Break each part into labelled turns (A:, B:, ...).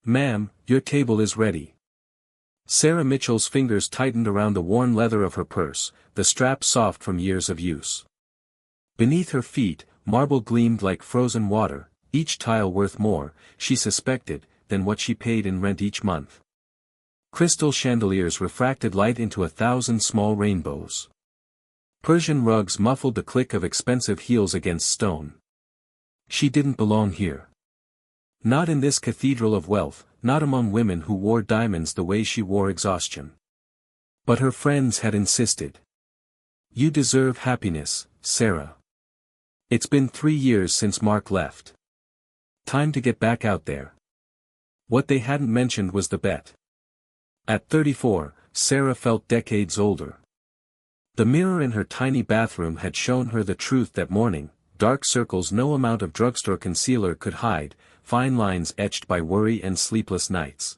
A: Ma'am, your table is ready. Sarah Mitchell's fingers tightened around the worn leather of her purse, the strap soft from years of use. Beneath her feet, marble gleamed like frozen water, each tile worth more, she suspected, than what she paid in rent each month. Crystal chandeliers refracted light into 1,000 small rainbows. Persian rugs muffled the click of expensive heels against stone. She didn't belong here. Not in this cathedral of wealth, not among women who wore diamonds the way she wore exhaustion. But her friends had insisted. You deserve happiness, Sarah. It's been 3 years since Mark left. Time to get back out there. What they hadn't mentioned was the bet. At 34, Sarah felt decades older. The mirror in her tiny bathroom had shown her the truth that morning, dark circles no amount of drugstore concealer could hide, fine lines etched by worry and sleepless nights.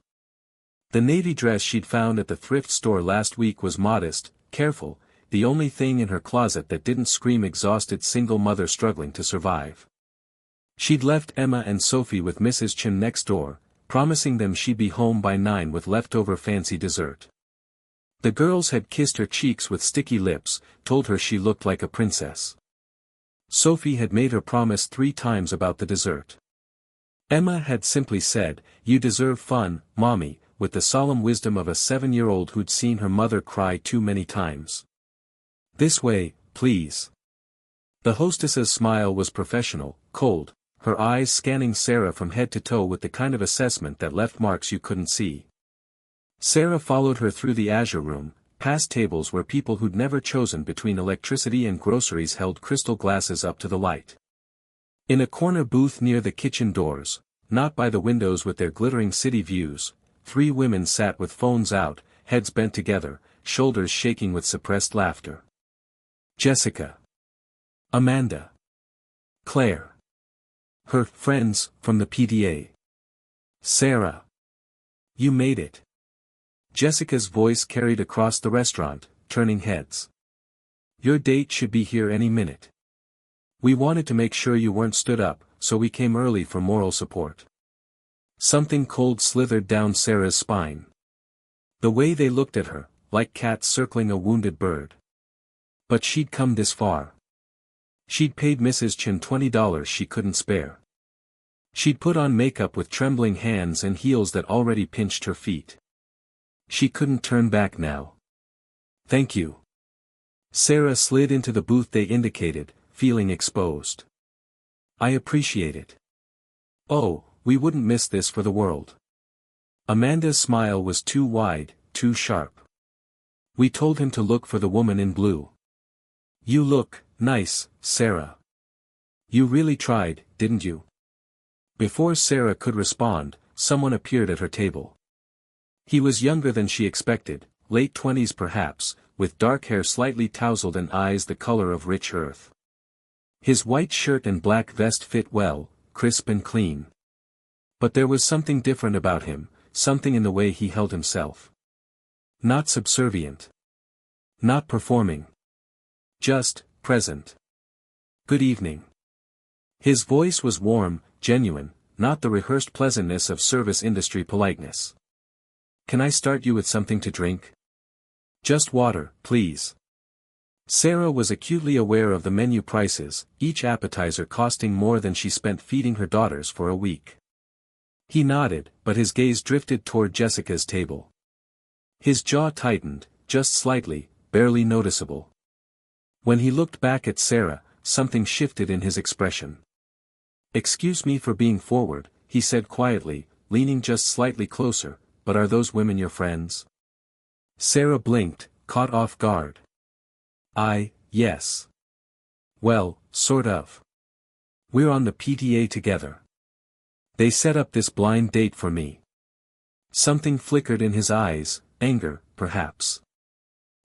A: The navy dress she'd found at the thrift store last week was modest, careful, the only thing in her closet that didn't scream exhausted single mother struggling to survive. She'd left Emma and Sophie with Mrs. Chen next door, promising them she'd be home by 9 with leftover fancy dessert. The girls had kissed her cheeks with sticky lips, told her she looked like a princess. Sophie had made her promise 3 times about the dessert. Emma had simply said, "You deserve fun, Mommy," with the solemn wisdom of a 7-year-old who'd seen her mother cry too many times. This way, please. The hostess's smile was professional, cold, her eyes scanning Sarah from head to toe with the kind of assessment that left marks you couldn't see. Sarah followed her through the azure room, past tables where people who'd never chosen between electricity and groceries held crystal glasses up to the light. In a corner booth near the kitchen doors, not by the windows with their glittering city views, 3 women sat with phones out, heads bent together, shoulders shaking with suppressed laughter. Jessica. Amanda. Claire. Her friends from the PTA. Sarah. You made it. Jessica's voice carried across the restaurant, turning heads. Your date should be here any minute. We wanted to make sure you weren't stood up, so we came early for moral support. Something cold slithered down Sarah's spine. The way they looked at her, like cats circling a wounded bird. But she'd come this far. She'd paid Mrs. Chen $20 she couldn't spare. She'd put on makeup with trembling hands and heels that already pinched her feet. She couldn't turn back now. Thank you. Sarah slid into the booth they indicated, feeling exposed. I appreciate it. Oh, we wouldn't miss this for the world. Amanda's smile was too wide, too sharp. We told him to look for the woman in blue. You look nice, Sarah. You really tried, didn't you? Before Sarah could respond, someone appeared at her table. He was younger than she expected, late 20s perhaps, with dark hair slightly tousled and eyes the color of rich earth. His white shirt and black vest fit well, crisp and clean. But there was something different about him, something in the way he held himself. Not subservient. Not performing. Just, present. Good evening. His voice was warm, genuine, not the rehearsed pleasantness of service industry politeness. Can I start you with something to drink? Just water, please. Sarah was acutely aware of the menu prices, each appetizer costing more than she spent feeding her daughters for a week. He nodded, but his gaze drifted toward Jessica's table. His jaw tightened, just slightly, barely noticeable. When he looked back at Sarah, something shifted in his expression. Excuse me for being forward, he said quietly, leaning just slightly closer, but are those women your friends? Sarah blinked, caught off guard. Yes. Well, sort of. We're on the PTA together. They set up this blind date for me. Something flickered in his eyes, anger, perhaps.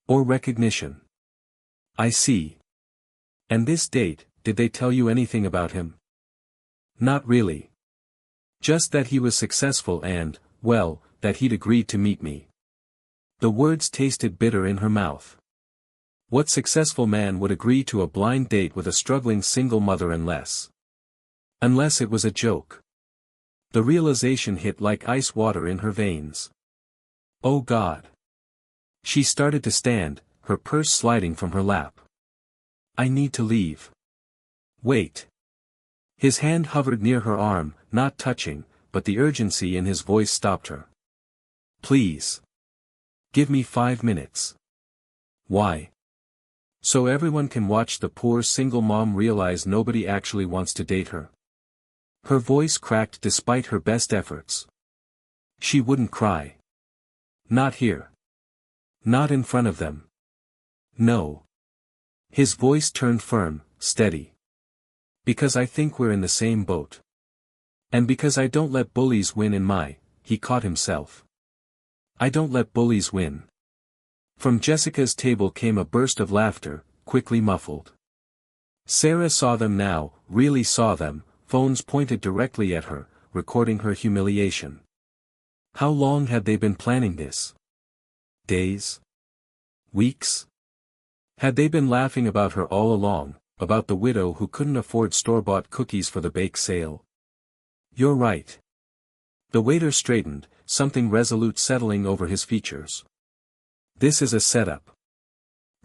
A: Or recognition. I see. And this date, did they tell you anything about him? Not really. Just that he was successful and, well, that he'd agreed to meet me. The words tasted bitter in her mouth. What successful man would agree to a blind date with a struggling single mother unless it was a joke? The realization hit like ice water in her veins. Oh God. She started to stand, her purse sliding from her lap. I need to leave. Wait. His hand hovered near her arm, not touching, but the urgency in his voice stopped her. Please. Give me 5 minutes. Why? So everyone can watch the poor single mom realize nobody actually wants to date her. Her voice cracked despite her best efforts. She wouldn't cry. Not here. Not in front of them. No. His voice turned firm, steady. Because I think we're in the same boat. And because I don't let bullies win in my, he caught himself. I don't let bullies win. From Jessica's table came a burst of laughter, quickly muffled. Sarah saw them now, really saw them, phones pointed directly at her, recording her humiliation. How long had they been planning this? Days? Weeks? Had they been laughing about her all along, about the widow who couldn't afford store-bought cookies for the bake sale? You're right. The waiter straightened, something resolute settling over his features. This is a setup.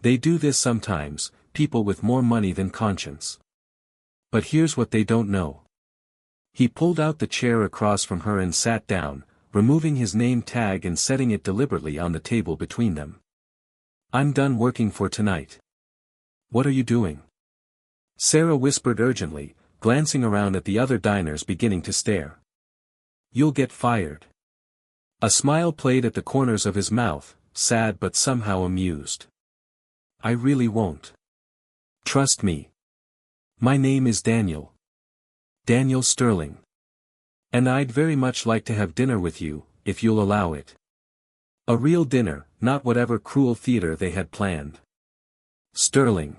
A: They do this sometimes, people with more money than conscience. But here's what they don't know. He pulled out the chair across from her and sat down, removing his name tag and setting it deliberately on the table between them. I'm done working for tonight. What are you doing? Sarah whispered urgently, glancing around at the other diners beginning to stare. You'll get fired. A smile played at the corners of his mouth, sad but somehow amused. I really won't. Trust me. My name is Daniel. Daniel Sterling. And I'd very much like to have dinner with you, if you'll allow it. A real dinner, not whatever cruel theater they had planned. Sterling.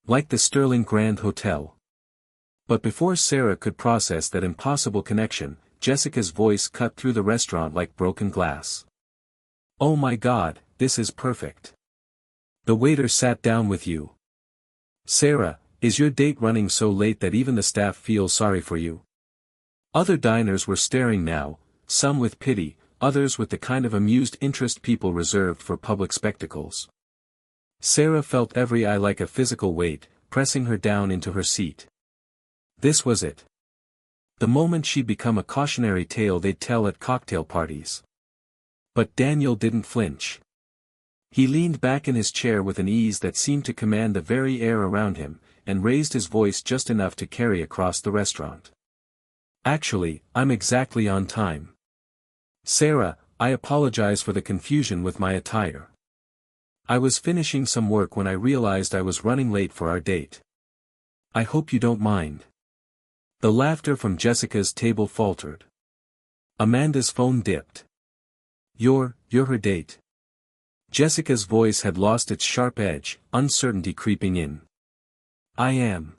A: Like the Sterling Grand Hotel. But before Sarah could process that impossible connection, Jessica's voice cut through the restaurant like broken glass. Oh my God, this is perfect. The waiter sat down with you. Sarah, is your date running so late that even the staff feel sorry for you? Other diners were staring now, some with pity, others with the kind of amused interest people reserved for public spectacles. Sarah felt every eye like a physical weight, pressing her down into her seat. This was it. The moment she'd become a cautionary tale they'd tell at cocktail parties. But Daniel didn't flinch. He leaned back in his chair with an ease that seemed to command the very air around him, and raised his voice just enough to carry across the restaurant. Actually, I'm exactly on time. Sarah, I apologize for the confusion with my attire. I was finishing some work when I realized I was running late for our date. I hope you don't mind. The laughter from Jessica's table faltered. Amanda's phone dipped. You're her date. Jessica's voice had lost its sharp edge, uncertainty creeping in. I am.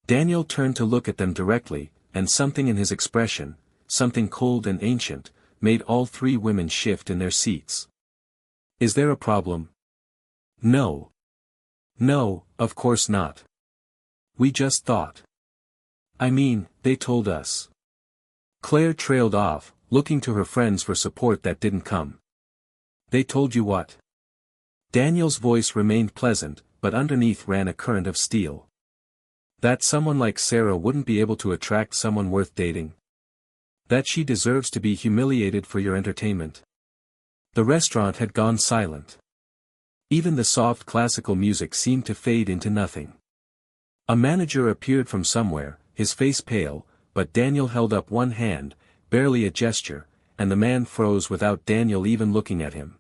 A: Daniel turned to look at them directly, and something in his expression, something cold and ancient, made all three women shift in their seats. Is there a problem? No. No, of course not. We just thought. I mean, they told us. Claire trailed off, looking to her friends for support that didn't come. They told you what? Daniel's voice remained pleasant, but underneath ran a current of steel. That someone like Sarah wouldn't be able to attract someone worth dating. That she deserves to be humiliated for your entertainment. The restaurant had gone silent. Even the soft classical music seemed to fade into nothing. A manager appeared from somewhere, his face pale, but Daniel held up one hand, barely a gesture, and the man froze without Daniel even looking at him.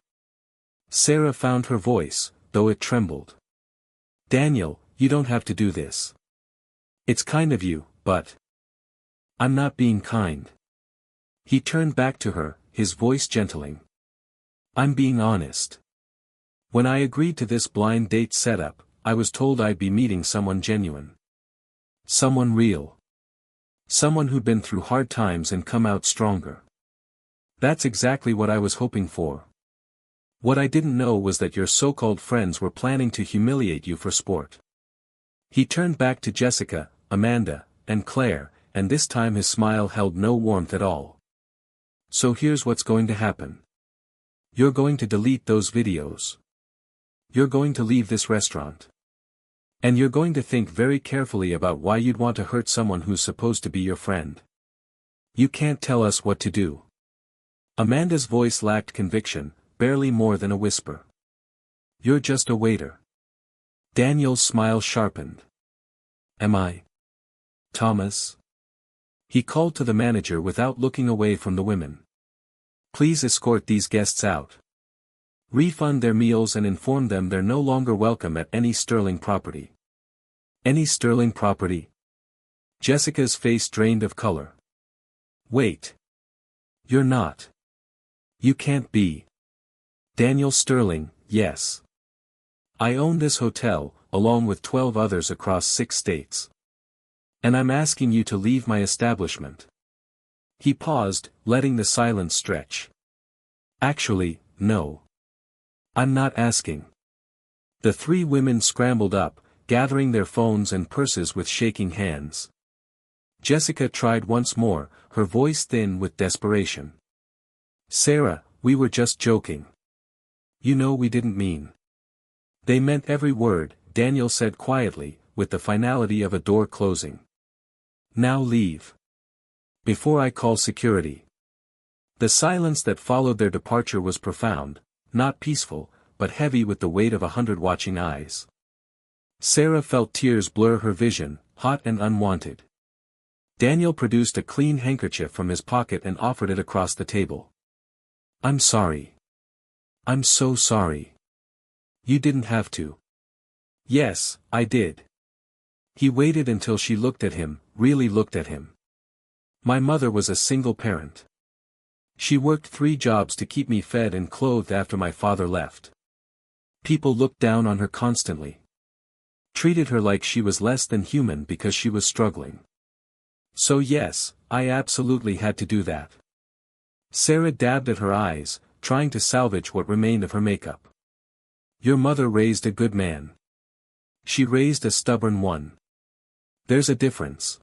A: Sarah found her voice, though it trembled. Daniel, you don't have to do this. It's kind of you, but I'm not being kind. He turned back to her, his voice gentling. I'm being honest. When I agreed to this blind date setup, I was told I'd be meeting someone genuine. Someone real. Someone who'd been through hard times and come out stronger. That's exactly what I was hoping for. What I didn't know was that your so-called friends were planning to humiliate you for sport. He turned back to Jessica, Amanda, and Claire, and this time his smile held no warmth at all. So here's what's going to happen. You're going to delete those videos. You're going to leave this restaurant. And you're going to think very carefully about why you'd want to hurt someone who's supposed to be your friend. You can't tell us what to do. Amanda's voice lacked conviction, barely more than a whisper. You're just a waiter. Daniel's smile sharpened. Am I? Thomas? He called to the manager without looking away from the women. Please escort these guests out. Refund their meals and inform them they're no longer welcome at any Sterling property. Any Sterling property? Jessica's face drained of color. Wait. You're not. You can't be. Daniel Sterling, yes. I own this hotel, along with 12 others across 6 states. And I'm asking you to leave my establishment. He paused, letting the silence stretch. Actually, no. I'm not asking. The 3 women scrambled up, gathering their phones and purses with shaking hands. Jessica tried once more, her voice thin with desperation. Sarah, we were just joking. You know we didn't mean. They meant every word, Daniel said quietly, with the finality of a door closing. Now leave. Before I call security. The silence that followed their departure was profound, not peaceful, but heavy with the weight of 100 watching eyes. Sarah felt tears blur her vision, hot and unwanted. Daniel produced a clean handkerchief from his pocket and offered it across the table. I'm sorry. I'm so sorry. You didn't have to. Yes, I did. He waited until she looked at him, really looked at him. My mother was a single parent. She worked 3 jobs to keep me fed and clothed after my father left. People looked down on her constantly. Treated her like she was less than human because she was struggling. So yes, I absolutely had to do that. Sarah dabbed at her eyes, trying to salvage what remained of her makeup. Your mother raised a good man. She raised a stubborn one. There's a difference.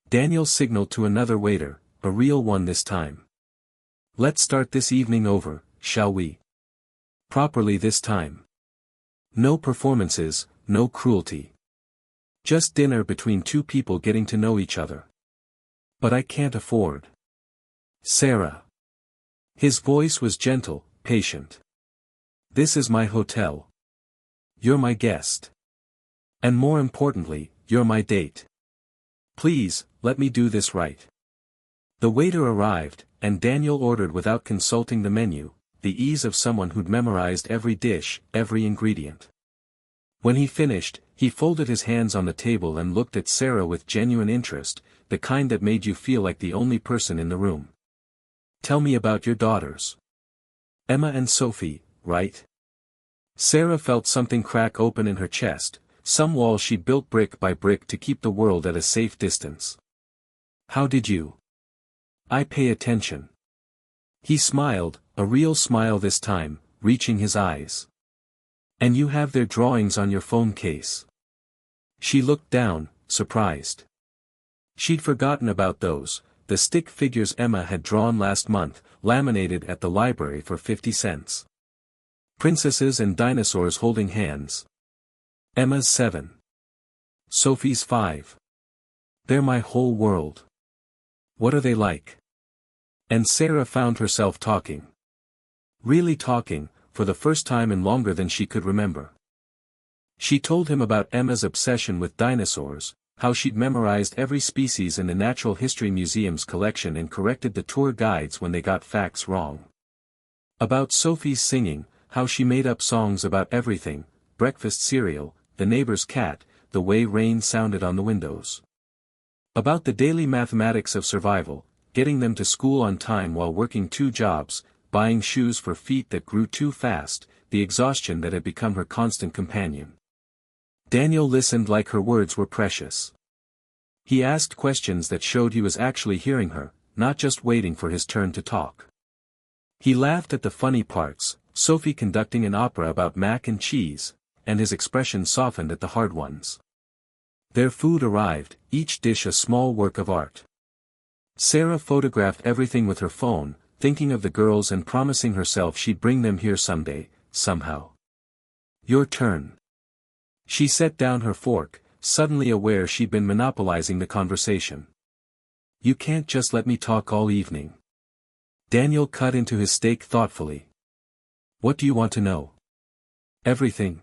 A: Daniel signaled to another waiter, a real one this time. Let's start this evening over, shall we? Properly this time. No performances, no cruelty. Just dinner between 2 people getting to know each other. But I can't afford. Sarah. His voice was gentle, patient. This is my hotel. You're my guest. And more importantly, you're my date. Please, let me do this right. The waiter arrived, and Daniel ordered without consulting the menu, the ease of someone who'd memorized every dish, every ingredient. When he finished, he folded his hands on the table and looked at Sarah with genuine interest, the kind that made you feel like the only person in the room. Tell me about your daughters. Emma and Sophie, right? Sarah felt something crack open in her chest, some wall she'd built brick by brick to keep the world at a safe distance. How did you? I pay attention. He smiled, a real smile this time, reaching his eyes. And you have their drawings on your phone case. She looked down, surprised. She'd forgotten about those, the stick figures Emma had drawn last month, laminated at the library for 50 cents. Princesses and dinosaurs holding hands. Emma's 7. Sophie's 5. They're my whole world. What are they like? And Sarah found herself talking. Really talking, for the first time in longer than she could remember. She told him about Emma's obsession with dinosaurs, how she'd memorized every species in the Natural History Museum's collection and corrected the tour guides when they got facts wrong. About Sophie's singing, how she made up songs about everything, breakfast cereal, the neighbor's cat, the way rain sounded on the windows. About the daily mathematics of survival, getting them to school on time while working 2 jobs, buying shoes for feet that grew too fast, the exhaustion that had become her constant companion. Daniel listened like her words were precious. He asked questions that showed he was actually hearing her, not just waiting for his turn to talk. He laughed at the funny parts, Sophie conducting an opera about mac and cheese, and his expression softened at the hard ones. Their food arrived, each dish a small work of art. Sarah photographed everything with her phone, thinking of the girls and promising herself she'd bring them here someday, somehow. Your turn. She set down her fork, suddenly aware she'd been monopolizing the conversation. You can't just let me talk all evening. Daniel cut into his steak thoughtfully. What do you want to know? Everything.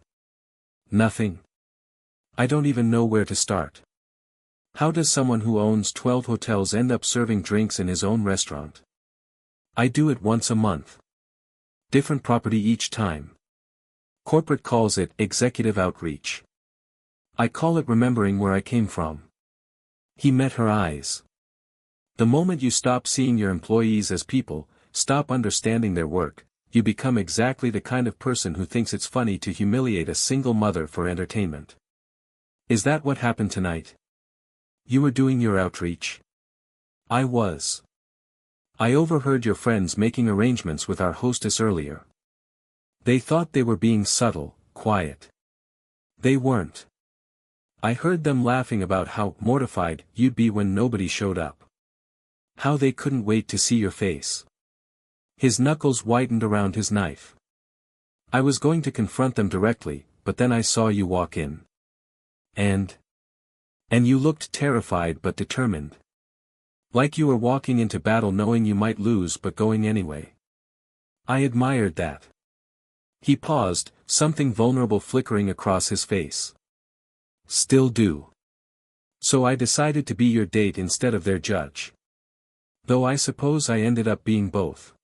A: Nothing. I don't even know where to start. How does someone who owns 12 hotels end up serving drinks in his own restaurant? I do it once a month. Different property each time. Corporate calls it executive outreach. I call it remembering where I came from. He met her eyes. The moment you stop seeing your employees as people, stop understanding their work, you become exactly the kind of person who thinks it's funny to humiliate a single mother for entertainment. Is that what happened tonight? You were doing your outreach? I was. I overheard your friends making arrangements with our hostess earlier. They thought they were being subtle, quiet. They weren't. I heard them laughing about how mortified you'd be when nobody showed up. How they couldn't wait to see your face. His knuckles whitened around his knife. I was going to confront them directly, but then I saw you walk in. And you looked terrified but determined. Like you were walking into battle knowing you might lose but going anyway. I admired that. He paused, something vulnerable flickering across his face. Still do. So I decided to be your date instead of their judge. Though I suppose I ended up being both.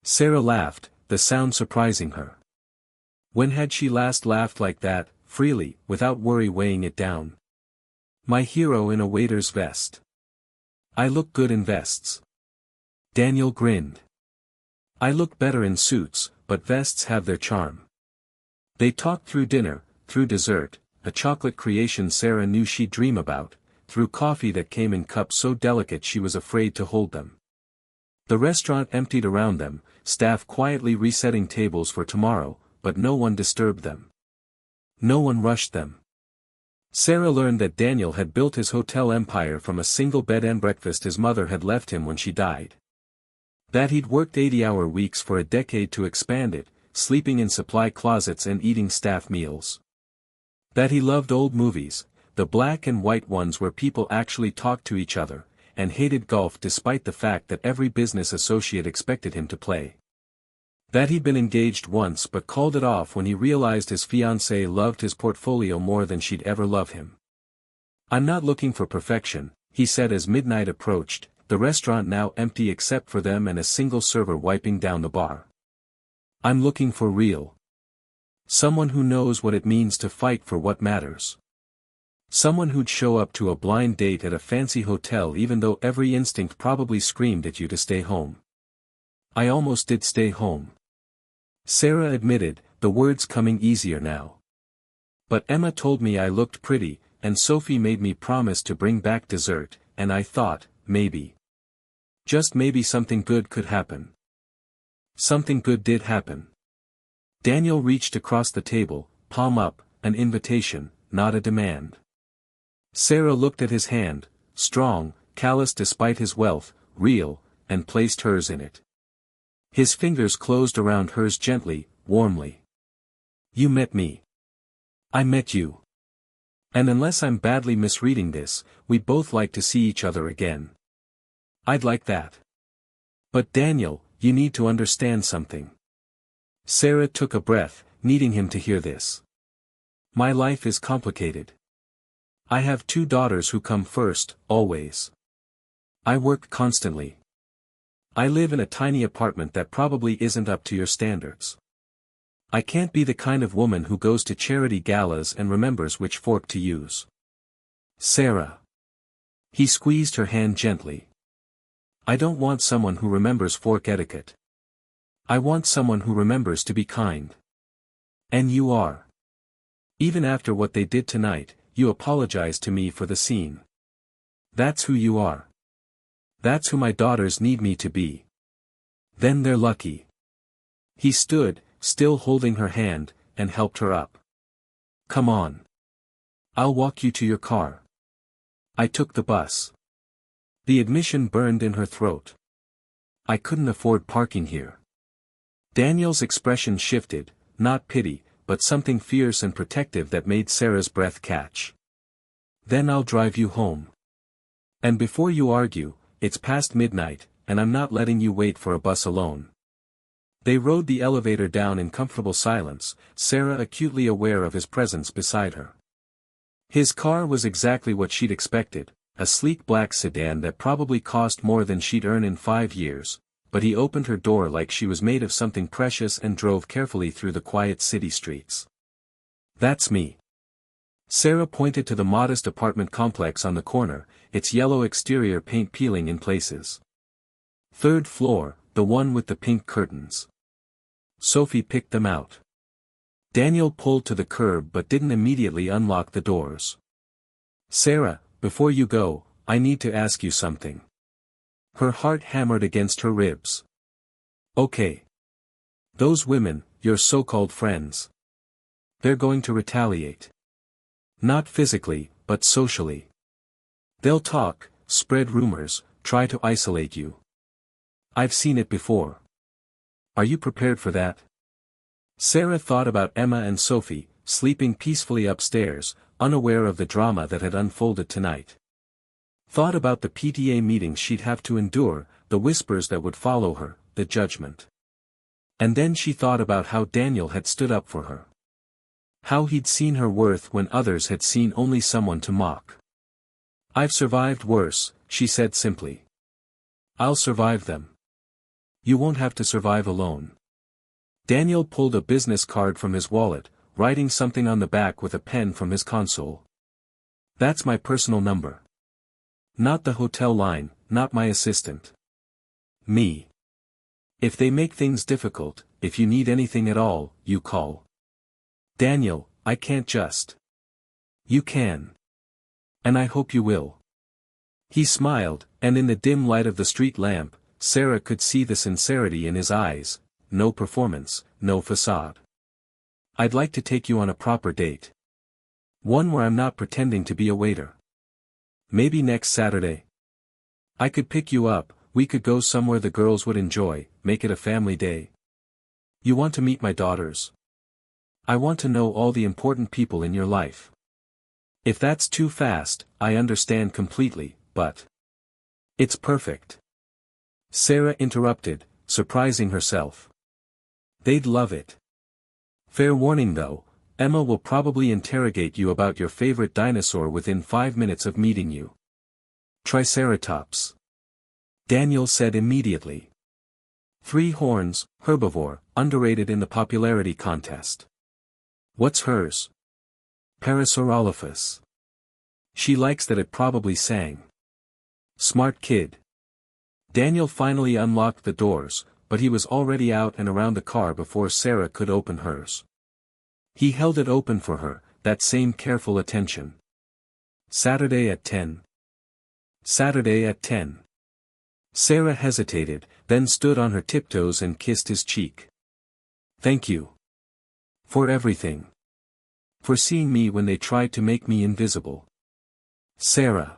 A: Sarah laughed, the sound surprising her. When had she last laughed like that, freely, without worry weighing it down? My hero in a waiter's vest. I look good in vests. Daniel grinned. I look better in suits, but vests have their charm. They talked through dinner, through dessert, a chocolate creation Sarah knew she'd dream about, through coffee that came in cups so delicate she was afraid to hold them. The restaurant emptied around them, staff quietly resetting tables for tomorrow, but no one disturbed them. No one rushed them. Sarah learned that Daniel had built his hotel empire from a single bed and breakfast his mother had left him when she died. That he'd worked 80-hour weeks for a decade to expand it, sleeping in supply closets and eating staff meals. That he loved old movies, the black and white ones where people actually talked to each other, and hated golf despite the fact that every business associate expected him to play. That he'd been engaged once but called it off when he realized his fiancée loved his portfolio more than she'd ever love him. I'm not looking for perfection, he said as midnight approached, the restaurant now empty except for them and a single server wiping down the bar. I'm looking for real. Someone who knows what it means to fight for what matters. Someone who'd show up to a blind date at a fancy hotel even though every instinct probably screamed at you to stay home. I almost did stay home. Sarah admitted, the words coming easier now. But Emma told me I looked pretty, and Sophie made me promise to bring back dessert, and I thought, maybe. Just maybe something good could happen. Something good did happen. Daniel reached across the table, palm up, an invitation, not a demand. Sarah looked at his hand, strong, callous despite his wealth, real, and placed hers in it. His fingers closed around hers gently, warmly. You met me. I met you. And unless I'm badly misreading this, we'd both like to see each other again. I'd like that. But Daniel, you need to understand something. Sarah took a breath, needing him to hear this. My life is complicated. I have 2 daughters who come first, always. I work constantly. I live in a tiny apartment that probably isn't up to your standards. I can't be the kind of woman who goes to charity galas and remembers which fork to use. Sarah. He squeezed her hand gently. I don't want someone who remembers fork etiquette. I want someone who remembers to be kind. And you are. Even after what they did tonight, you apologized to me for the scene. That's who you are. That's who my daughters need me to be. Then they're lucky. He stood, still holding her hand, and helped her up. Come on. I'll walk you to your car. I took the bus. The admission burned in her throat. I couldn't afford parking here. Daniel's expression shifted, not pity, but something fierce and protective that made Sarah's breath catch. Then I'll drive you home. And before you argue, it's past midnight, and I'm not letting you wait for a bus alone. They rode the elevator down in comfortable silence, Sarah acutely aware of his presence beside her. His car was exactly what she'd expected, a sleek black sedan that probably cost more than she'd earn in 5 years, but he opened her door like she was made of something precious and drove carefully through the quiet city streets. That's me. Sarah pointed to the modest apartment complex on the corner, its yellow exterior paint peeling in places. Third floor, the one with the pink curtains. Sophie picked them out. Daniel pulled to the curb but didn't immediately unlock the doors. Sarah, before you go, I need to ask you something. Her heart hammered against her ribs. Okay. Those women, your so-called friends. They're going to retaliate. Not physically, but socially. They'll talk, spread rumors, try to isolate you. I've seen it before. Are you prepared for that? Sarah thought about Emma and Sophie, sleeping peacefully upstairs, unaware of the drama that had unfolded tonight. Thought about the PTA meetings she'd have to endure, the whispers that would follow her, the judgment. And then she thought about how Daniel had stood up for her. How he'd seen her worth when others had seen only someone to mock. I've survived worse, she said simply. I'll survive them. You won't have to survive alone. Daniel pulled a business card from his wallet, writing something on the back with a pen from his console. That's my personal number. Not the hotel line, not my assistant. Me. If they make things difficult, if you need anything at all, you call. Daniel, I can't just. You can. And I hope you will. He smiled, and in the dim light of the street lamp, Sarah could see the sincerity in his eyes, no performance, no facade. I'd like to take you on a proper date. One where I'm not pretending to be a waiter. Maybe next Saturday. I could pick you up, we could go somewhere the girls would enjoy, make it a family day. You want to meet my daughters? I want to know all the important people in your life. If that's too fast, I understand completely, but... It's perfect. Sarah interrupted, surprising herself. They'd love it. Fair warning though, Emma will probably interrogate you about your favorite dinosaur within 5 minutes of meeting you. Triceratops. Daniel said immediately. 3 horns, herbivore, underrated in the popularity contest. What's hers? Parasaurolophus. She likes that it probably sang. Smart kid. Daniel finally unlocked the doors, but he was already out and around the car before Sarah could open hers. He held it open for her, that same careful attention. Saturday at 10. Saturday at 10. Sarah hesitated, then stood on her tiptoes and kissed his cheek. Thank you. For everything. For seeing me when they tried to make me invisible. Sarah.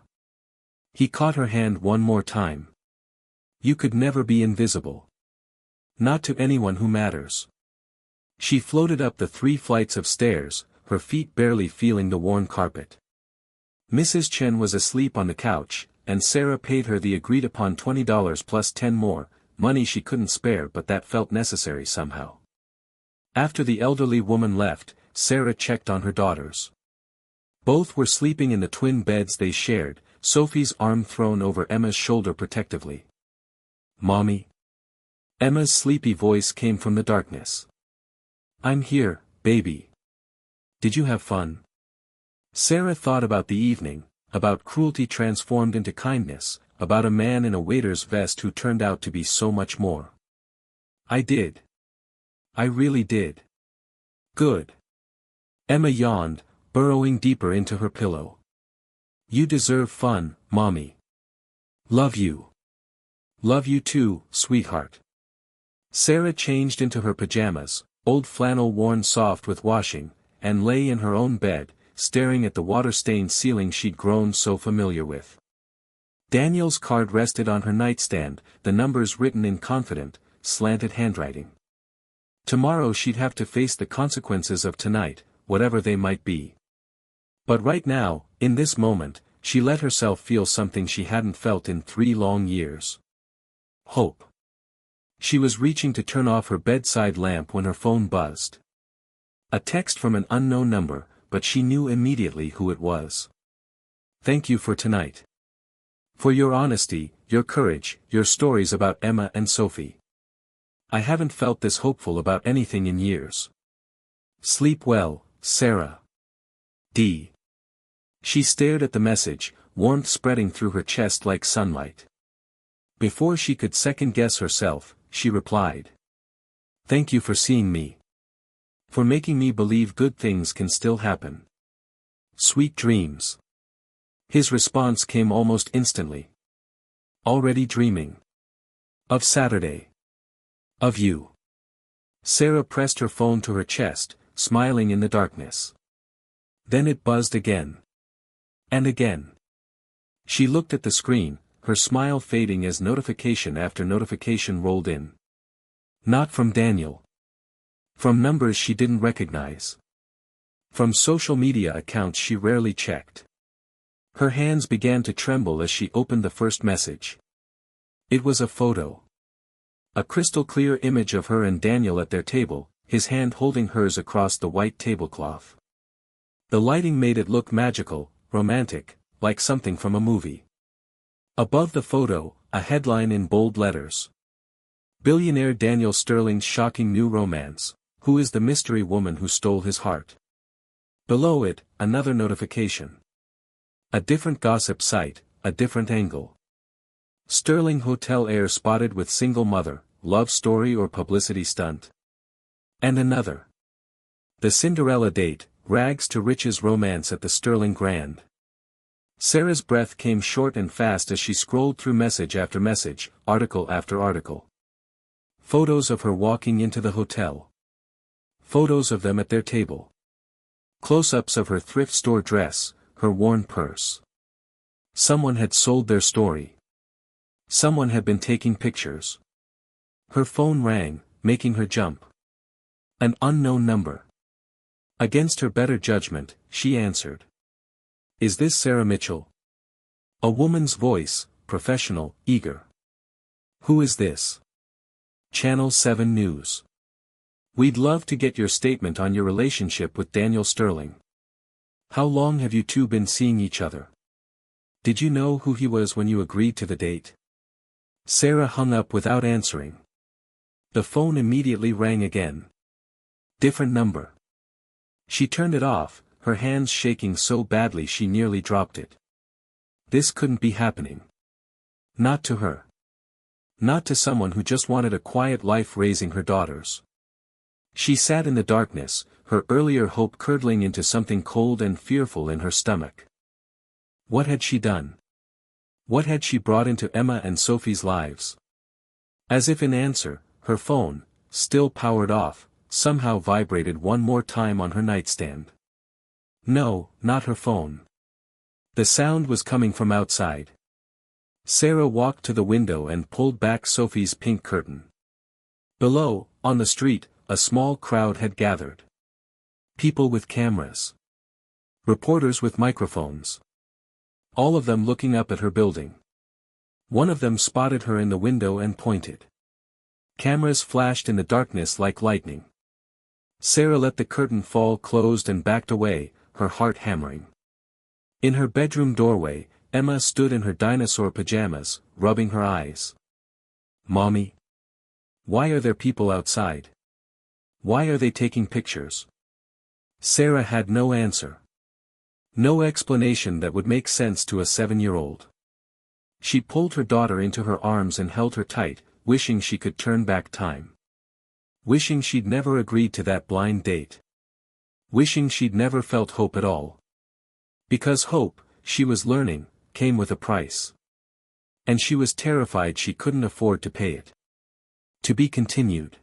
A: He caught her hand one more time. You could never be invisible. Not to anyone who matters. She floated up the 3 flights of stairs, her feet barely feeling the worn carpet. Mrs. Chen was asleep on the couch, and Sarah paid her the agreed-upon $20 plus 10 more, money she couldn't spare but that felt necessary somehow. After the elderly woman left, Sarah checked on her daughters. Both were sleeping in the twin beds they shared, Sophie's arm thrown over Emma's shoulder protectively. Mommy? Emma's sleepy voice came from the darkness. I'm here, baby. Did you have fun? Sarah thought about the evening, about cruelty transformed into kindness, about a man in a waiter's vest who turned out to be so much more. I did. I really did. Good. Emma yawned, burrowing deeper into her pillow. You deserve fun, Mommy. Love you. Love you too, sweetheart. Sarah changed into her pajamas, old flannel worn soft with washing, and lay in her own bed, staring at the water-stained ceiling she'd grown so familiar with. Daniel's card rested on her nightstand, the numbers written in confident, slanted handwriting. Tomorrow she'd have to face the consequences of tonight, whatever they might be. But right now, in this moment, she let herself feel something she hadn't felt in 3 long years. Hope. She was reaching to turn off her bedside lamp when her phone buzzed. A text from an unknown number, but she knew immediately who it was. Thank you for tonight. For your honesty, your courage, your stories about Emma and Sophie. I haven't felt this hopeful about anything in years. Sleep well, Sarah. D. She stared at the message, warmth spreading through her chest like sunlight. Before she could second-guess herself, she replied. Thank you for seeing me. For making me believe good things can still happen. Sweet dreams. His response came almost instantly. Already dreaming. Of Saturday. Of you. Sarah pressed her phone to her chest, smiling in the darkness. Then it buzzed again. And again. She looked at the screen, her smile fading as notification after notification rolled in. Not from Daniel. From numbers she didn't recognize. From social media accounts she rarely checked. Her hands began to tremble as she opened the first message. It was a photo. A crystal-clear image of her and Daniel at their table, his hand holding hers across the white tablecloth. The lighting made it look magical, romantic, like something from a movie. Above the photo, a headline in bold letters. Billionaire Daniel Sterling's shocking new romance. Who is the mystery woman who stole his heart? Below it, another notification. A different gossip site, a different angle. Sterling hotel heir spotted with single mother, love story or publicity stunt. And another. The Cinderella date, rags to riches romance at the Sterling Grand. Sarah's breath came short and fast as she scrolled through message after message, article after article. Photos of her walking into the hotel. Photos of them at their table. Close-ups of her thrift store dress, her worn purse. Someone had sold their story. Someone had been taking pictures. Her phone rang, making her jump. An unknown number. Against her better judgment, she answered. Is this Sarah Mitchell? A woman's voice, professional, eager. Who is this? Channel 7 News. We'd love to get your statement on your relationship with Daniel Sterling. How long have you two been seeing each other? Did you know who he was when you agreed to the date? Sarah hung up without answering. The phone immediately rang again. Different number. She turned it off, her hands shaking so badly she nearly dropped it. This couldn't be happening. Not to her. Not to someone who just wanted a quiet life raising her daughters. She sat in the darkness, her earlier hope curdling into something cold and fearful in her stomach. What had she done? What had she brought into Emma and Sophie's lives? As if in answer, her phone, still powered off, somehow vibrated one more time on her nightstand. No, not her phone. The sound was coming from outside. Sarah walked to the window and pulled back Sophie's pink curtain. Below, on the street, a small crowd had gathered. People with cameras. Reporters with microphones. All of them looking up at her building. One of them spotted her in the window and pointed. Cameras flashed in the darkness like lightning. Sarah let the curtain fall closed and backed away, her heart hammering. In her bedroom doorway, Emma stood in her dinosaur pajamas, rubbing her eyes. Mommy? Why are there people outside? Why are they taking pictures? Sarah had no answer. No explanation that would make sense to a 7-year-old. She pulled her daughter into her arms and held her tight, wishing she could turn back time. Wishing she'd never agreed to that blind date. Wishing she'd never felt hope at all. Because hope, she was learning, came with a price. And she was terrified she couldn't afford to pay it. To be continued.